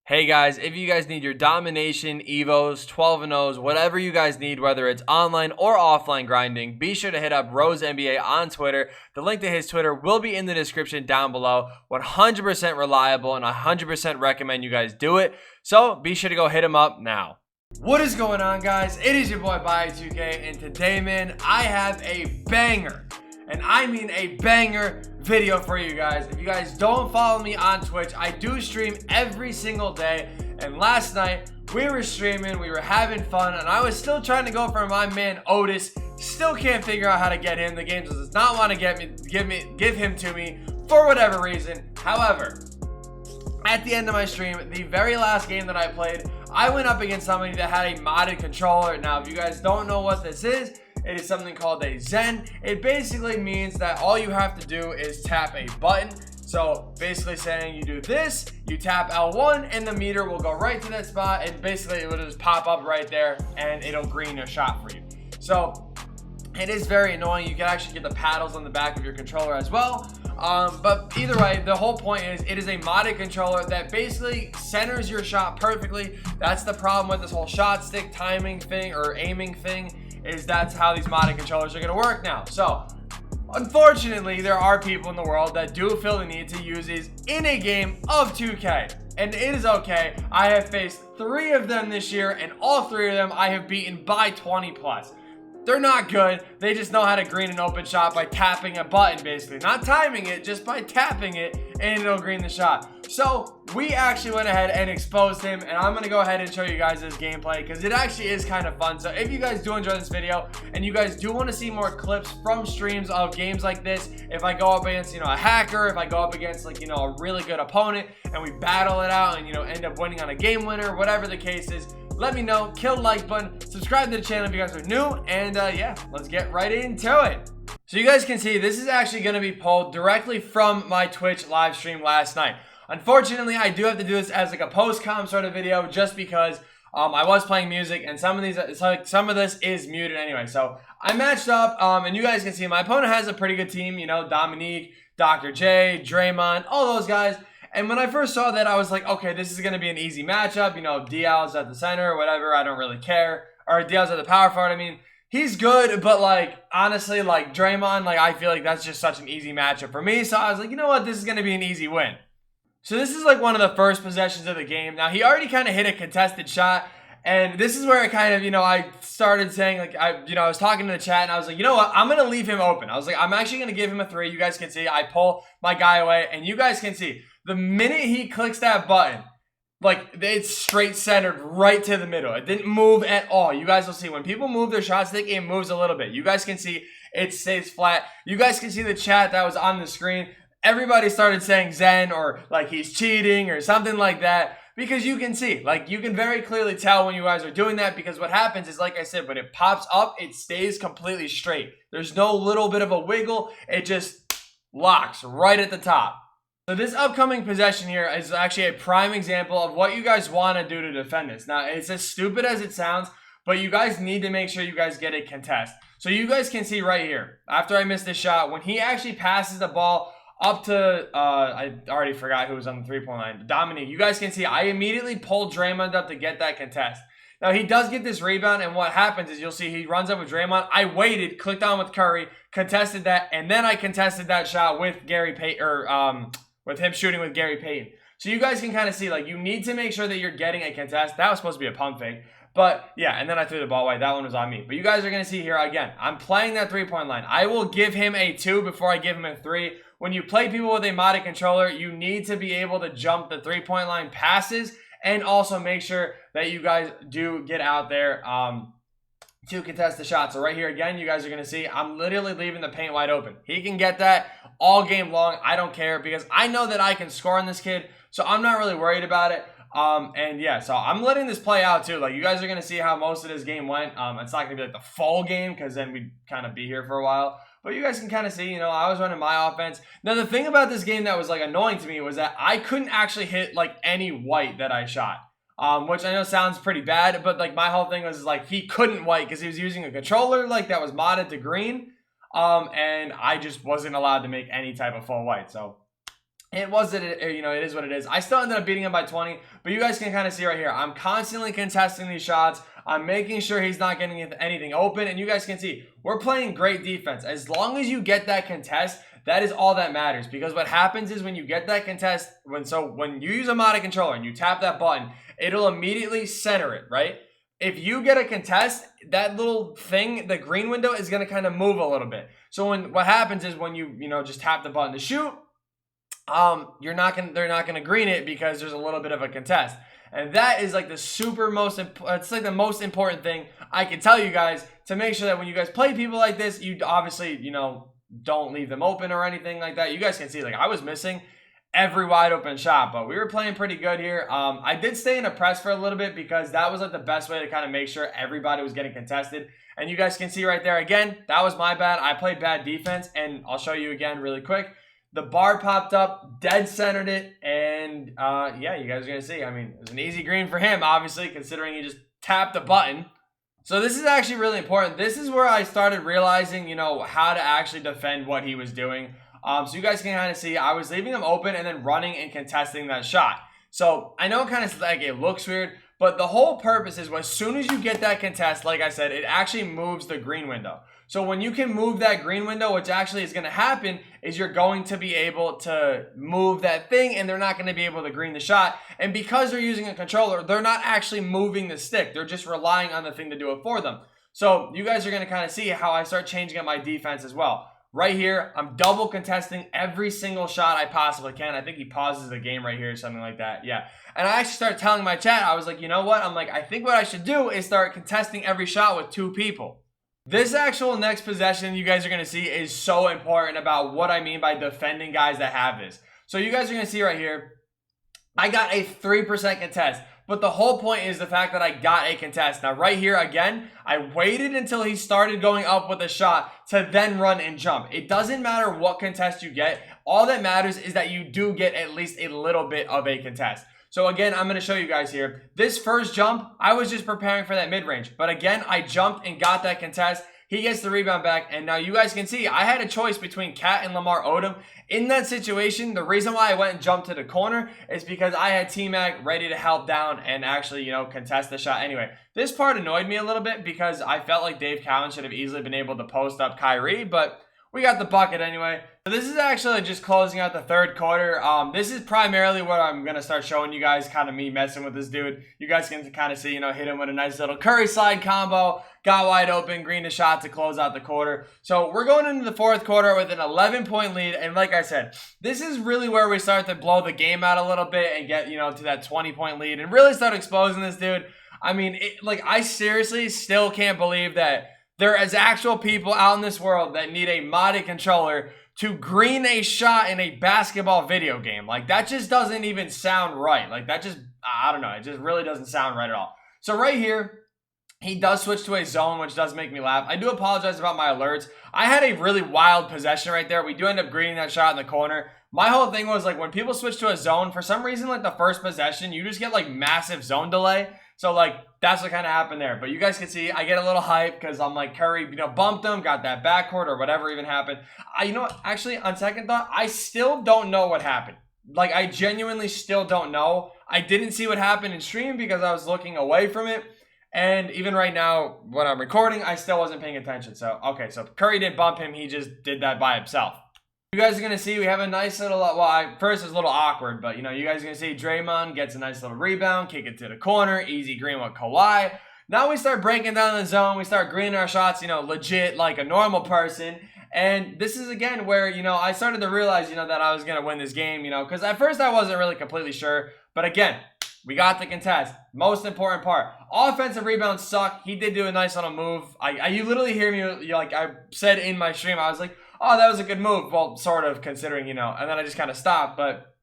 Hey guys, if you guys need your domination, evos, 12 and O's, whatever you guys need, whether it's online or offline grinding, be sure to hit up Rose NBA on Twitter. The link to his Twitter will be in the description down below. 100% reliable and 100% recommend you guys do it. So be sure to go hit him up now. What is going on, guys? It is your boy Bio2k, and today, man, I have a banger. And I mean a banger video for you guys. If you guys don't follow me on Twitch, I do stream every single day. And last night, we were streaming, we were having fun, and I was still trying to go for my man Otis. Still can't figure out how to get him. The game does not want to give him to me for whatever reason. However, at the end of my stream, the very last game that I played, I went up against somebody that had a modded controller. Now, if you guys don't know what this is, it is something called a Zen. It basically means that all you have to do is tap a button. So basically saying you do this, you tap L1 and the meter will go right to that spot, and basically it will just pop up right there and it'll green your shot for you. So it is very annoying. You can actually get the paddles on the back of your controller as well. But either way, the whole point is it is a modded controller that basically centers your shot perfectly. That's the problem with this whole shot stick timing thing or aiming thing, is that's how these modded controllers are going to work now. So unfortunately, there are people in the world that do feel the need to use these in a game of 2K, and it is okay. I have faced 3 of them this year, and all 3 of them I have beaten by 20 plus. They're not good. They just know how to green an open shot by tapping a button, basically. Not timing it, just by tapping it, and it'll green the shot. So we actually went ahead and exposed him, and I'm going to go ahead and show you guys this gameplay because it actually is kind of fun. So if you guys do enjoy this video and you guys do want to see more clips from streams of games like this, if I go up against, a hacker, if I go up against, a really good opponent and we battle it out and, end up winning on a game winner, whatever the case is, let me know. Kill the like button, subscribe to the channel if you guys are new, and yeah, let's get right into it. So you guys can see this is actually going to be pulled directly from my Twitch live stream last night. Unfortunately, I do have to do this as a post-com sort of video just because I was playing music and some of this is muted anyway. So I matched up, and you guys can see my opponent has a pretty good team, Dominique, Dr. J, Draymond, all those guys. And when I first saw that, I was like, okay, this is going to be an easy matchup. Dial's at the center or whatever. I don't really care. Or Dial's at the power forward. I mean, he's good, but honestly, Draymond, I feel like that's just such an easy matchup for me. So I was like, you know what? This is going to be an easy win. So this is one of the first possessions of the game. Now, he already kind of hit a contested shot. And this is where it kind of, I started saying, I was talking to the chat and I was like, you know what? I'm going to leave him open. I was like, I'm actually going to give him a 3. You guys can see I pull my guy away and you guys can see the minute he clicks that button, it's straight centered right to the middle. It didn't move at all. You guys will see when people move their shot stick, it moves a little bit. You guys can see it stays flat. You guys can see the chat that was on the screen. Everybody started saying Zen or he's cheating or something like that. Because you can see, you can very clearly tell when you guys are doing that, because what happens is, like I said, when it pops up, it stays completely straight. There's no little bit of a wiggle. It just locks right at the top. So this upcoming possession here is actually a prime example of what you guys want to do to defend this. Now, it's as stupid as it sounds, but you guys need to make sure you guys get a contest. So you guys can see right here, after I missed this shot, when he actually passes the ball up to, I already forgot who was on the 3-point line. Dominique, you guys can see I immediately pulled Draymond up to get that contest. Now, he does get this rebound, and what happens is you'll see he runs up with Draymond. I waited, clicked on with Curry, contested that, and then I contested that shot with Gary Payton, or with him shooting with Gary Payton. So you guys can kind of see, you need to make sure that you're getting a contest. That was supposed to be a pump fake. But, yeah, and then I threw the ball away. That one was on me. But you guys are going to see here, again, I'm playing that 3-point line. I will give him a 2 before I give him a 3. When you play people with a modded controller, you need to be able to jump the 3-point line passes and also make sure that you guys do get out there to contest the shot. So right here, again, you guys are going to see I'm literally leaving the paint wide open. He can get that all game long. I don't care because I know that I can score on this kid, so I'm not really worried about it. And yeah, so I'm letting this play out too. You guys are going to see how most of this game went. It's not going to be the full game because then we'd kind of be here for a while. But you guys can kind of see, I was running my offense. Now, the thing about this game that was annoying to me was that I couldn't actually hit any white that I shot. Which I know sounds pretty bad, but my whole thing was he couldn't white because he was using a controller that was modded to green. And I just wasn't allowed to make any type of full white. So it wasn't, you know, it is what it is. I still ended up beating him by 20, but you guys can kind of see right here, I'm constantly contesting these shots. I'm making sure he's not getting anything open, and you guys can see we're playing great defense. As long as you get that contest, that is all that matters, because what happens is when you get that contest, when you use a modded controller and you tap that button, it'll immediately center it, right? If you get a contest, that little thing, the green window, is going to kind of move a little bit. So what happens is when you just tap the button to shoot, they're not gonna green it because there's a little bit of a contest. And that is like it's like the most important thing I can tell you guys, to make sure that when you guys play people like this, you obviously, don't leave them open or anything like that. You guys can see, like, I was missing every wide open shot, but we were playing pretty good here. I did stay in a press for a little bit because that was like the best way to kind of make sure everybody was getting contested. And you guys can see right there, again, that was my bad. I played bad defense, and I'll show you again really quick. The bar popped up, dead centered it, and yeah, you guys are going to see. I mean, it was an easy green for him, obviously, considering he just tapped the button. So this is actually really important. This is where I started realizing, how to actually defend what he was doing. So you guys can kind of see, I was leaving him open and then running and contesting that shot. So I know kind of like it looks weird, but the whole purpose is as soon as you get that contest, like I said, it actually moves the green window. So when you can move that green window, which actually is going to happen, is you're going to be able to move that thing, and they're not going to be able to green the shot. And because they're using a controller, they're not actually moving the stick. They're just relying on the thing to do it for them. So you guys are going to kind of see how I start changing up my defense as well. Right here, I'm double contesting every single shot I possibly can. I think he pauses the game right here or something like that. Yeah. And I actually started telling my chat, I was like, you know what? I'm like, I think what I should do is start contesting every shot with 2 people. This actual next possession you guys are going to see is so important about what I mean by defending guys that have this. So you guys are going to see right here, I got a 3% contest. But the whole point is the fact that I got a contest. Now right here, again, I waited until he started going up with a shot to then run and jump. It doesn't matter what contest you get. All that matters is that you do get at least a little bit of a contest. So again, I'm going to show you guys here. This first jump, I was just preparing for that mid-range. But again, I jumped and got that contest. He gets the rebound back, and now you guys can see I had a choice between Cat and Lamar Odom. In that situation, the reason why I went and jumped to the corner is because I had T-Mac ready to help down and actually, contest the shot anyway. This part annoyed me a little bit because I felt like Dave Cowan should have easily been able to post up Kyrie, but we got the bucket anyway. So this is actually just closing out the third quarter. This is primarily what I'm going to start showing you guys, kind of me messing with this dude. You guys can kind of see, hit him with a nice little Curry slide combo. Got wide open, green a shot to close out the quarter. So we're going into the fourth quarter with an 11-point lead. And like I said, this is really where we start to blow the game out a little bit and get, to that 20-point lead and really start exposing this dude. I mean, I seriously still can't believe that there is actual people out in this world that need a modded controller to green a shot in a basketball video game. Like, that just doesn't even sound right. Like, that just, I don't know. It just really doesn't sound right at all. So right here, he does switch to a zone, which does make me laugh. I do apologize about my alerts. I had a really wild possession right there. We do end up greening that shot in the corner. My whole thing was, when people switch to a zone, for some reason, the first possession, you just get, massive zone delay. So, that's what kind of happened there. But you guys can see, I get a little hype because I'm like, Curry, bumped him, got that backcourt or whatever even happened. You know what? Actually, on second thought, I still don't know what happened. I genuinely still don't know. I didn't see what happened in stream because I was looking away from it. And even right now, when I'm recording, I still wasn't paying attention. So, okay, so Curry didn't bump him. He just did that by himself. You guys are going to see we have a nice little, first it's a little awkward, but, you guys are going to see Draymond gets a nice little rebound, kick it to the corner, easy green with Kawhi. Now we start breaking down the zone. We start greening our shots, legit like a normal person. And this is, again, where, I started to realize, that I was going to win this game, because at first I wasn't really completely sure. But, again, we got the contest. Most important part. Offensive rebounds suck. He did do a nice little move. You literally hear me, I said in my stream, I was like, oh, that was a good move. Well, sort of, considering, and then I just kind of stopped. But,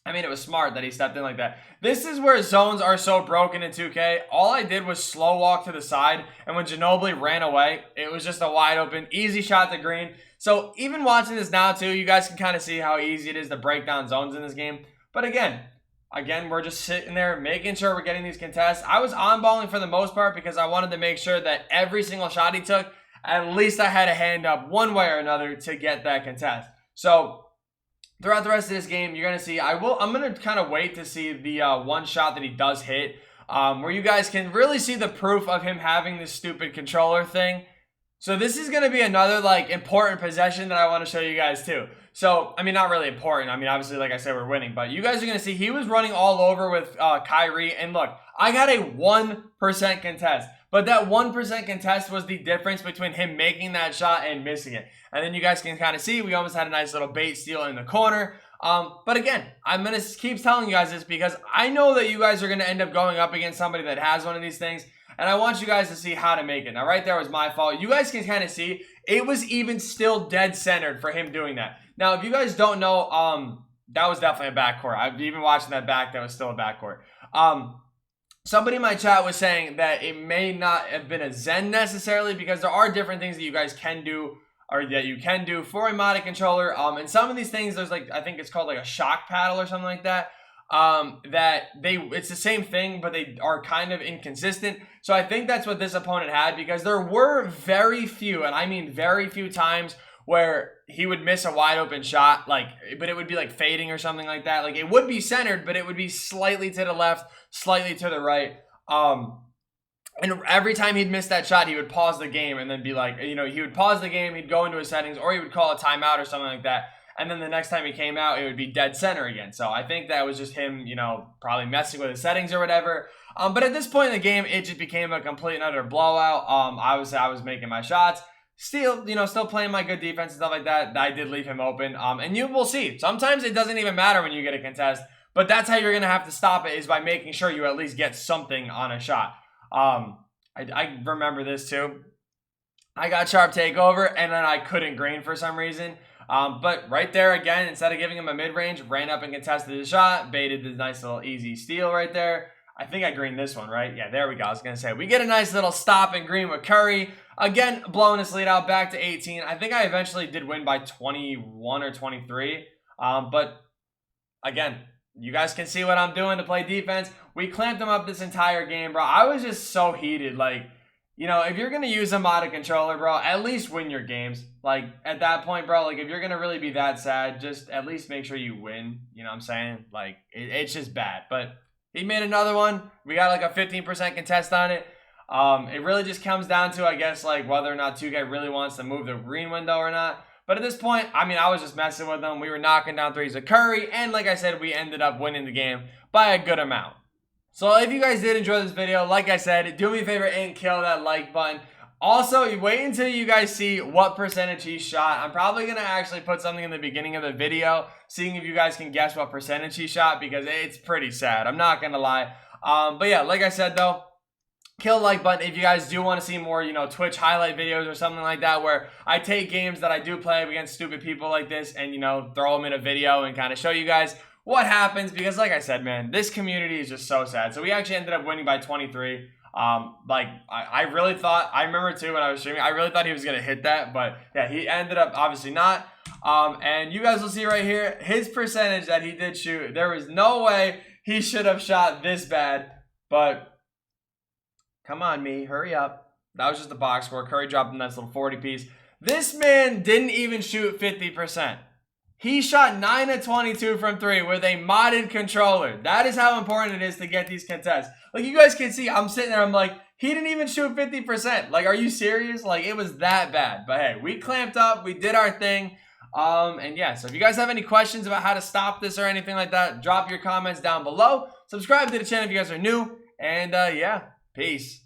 I mean, it was smart that he stepped in like that. This is where zones are so broken in 2K. All I did was slow walk to the side. And when Ginobili ran away, it was just a wide open, easy shot to green. So, even watching this now, too, you guys can kind of see how easy it is to break down zones in this game. But, again, we're just sitting there making sure we're getting these contests. I was on-balling for the most part because I wanted to make sure that every single shot he took, at least I had a hand up one way or another to get that contest. So throughout the rest of this game, you're going to see, I'm going to kind of wait to see the one shot that he does hit, where you guys can really see the proof of him having this stupid controller thing. So this is going to be another, like, important possession that I want to show you guys, too. So, I mean, not really important. I mean, obviously, like I said, we're winning. But you guys are going to see he was running all over with Kyrie. And look, I got a 1% contest. But that 1% contest was the difference between him making that shot and missing it. And then you guys can kind of see we almost had a nice little bait steal in the corner. But again, I'm going to keep telling you guys this because I know that you guys are going to end up going up against somebody that has one of these things. And I want you guys to see how to make it. Now, right there was my fault. You guys can kind of see it was even still dead centered for him doing that. Now, if you guys don't know, that was definitely a backcourt. I've even watching that back. That was still a backcourt. Somebody in my chat was saying that it may not have been a Zen necessarily because there are different things that you guys can do or that you can do for a modded controller. And some of these things, there's like, I think it's called like a shock paddle or something like that. It's the same thing, but they are kind of inconsistent. So I think that's what this opponent had because there were very few, and I mean very few times where he would miss a wide open shot, like, but it would be like fading or something like that. Like it would be centered, but it would be slightly to the left, slightly to the right. And every time he'd miss that shot, he would pause the game and then be like, you know, he would pause the game, he'd go into his settings, or he would call a timeout or something like that. And then the next time he came out, it would be dead center again. So I think that was just him, you know, probably messing with his settings or whatever. But at this point in the game, it just became a complete and utter blowout. I was making my shots. Still playing my good defense and stuff like that. I did leave him open. And you will see. Sometimes it doesn't even matter when you get a contest. But that's how you're going to have to stop it is by making sure you at least get something on a shot. I remember this too. I got sharp takeover and then I couldn't green for some reason. But right there again, instead of giving him a mid-range, ran up and contested the shot, baited the nice little easy steal right there. I think I greened this one, right? Yeah, there we go. I was going to say, we get a nice little stop and green with Curry. Again, blowing this lead out back to 18. I think I eventually did win by 21 or 23. But again, you guys can see what I'm doing to play defense. We clamped them up this entire game, bro. I was just so heated. Like, you know, if you're going to use a modded controller, bro, at least win your games. Like, at that point, bro, like, if you're going to really be that sad, just at least make sure you win. You know what I'm saying? Like, it's just bad. But he made another one. We got, like, a 15% contest on it. It really just comes down to, I guess, like, whether or not 2K really wants to move the green window or not. But at this point, I mean, I was just messing with them. We were knocking down threes with Curry. And like I said, we ended up winning the game by a good amount. So if you guys did enjoy this video, like I said, do me a favor and kill that like button. Also, wait until you guys see what percentage he shot. I'm probably going to actually put something in the beginning of the video, seeing if you guys can guess what percentage he shot, because it's pretty sad. I'm not going to lie. But yeah, like I said, though, kill the like button if you guys do want to see more, you know, Twitch highlight videos or something like that, where I take games that I do play against stupid people like this and, you know, throw them in a video and kind of show you guys what happens, because like I said, man, this community is just so sad. So we actually ended up winning by 23. Like I really thought, I remember too when I was streaming, I really thought he was gonna hit that, but yeah, he ended up obviously not. And you guys will see right here his percentage that he did shoot. There was no way he should have shot this bad, but come on, me, hurry up. That was just a box score. Curry dropped a nice little 40 piece. This man didn't even shoot 50%. He shot 9 of 22 from 3 with a modded controller. That is how important it is to get these contests. Like, you guys can see, I'm sitting there, I'm like, he didn't even shoot 50%. Like, are you serious? Like, it was that bad. But hey, we clamped up, we did our thing. And yeah, so if you guys have any questions about how to stop this or anything like that, drop your comments down below. Subscribe to the channel if you guys are new. And yeah, peace.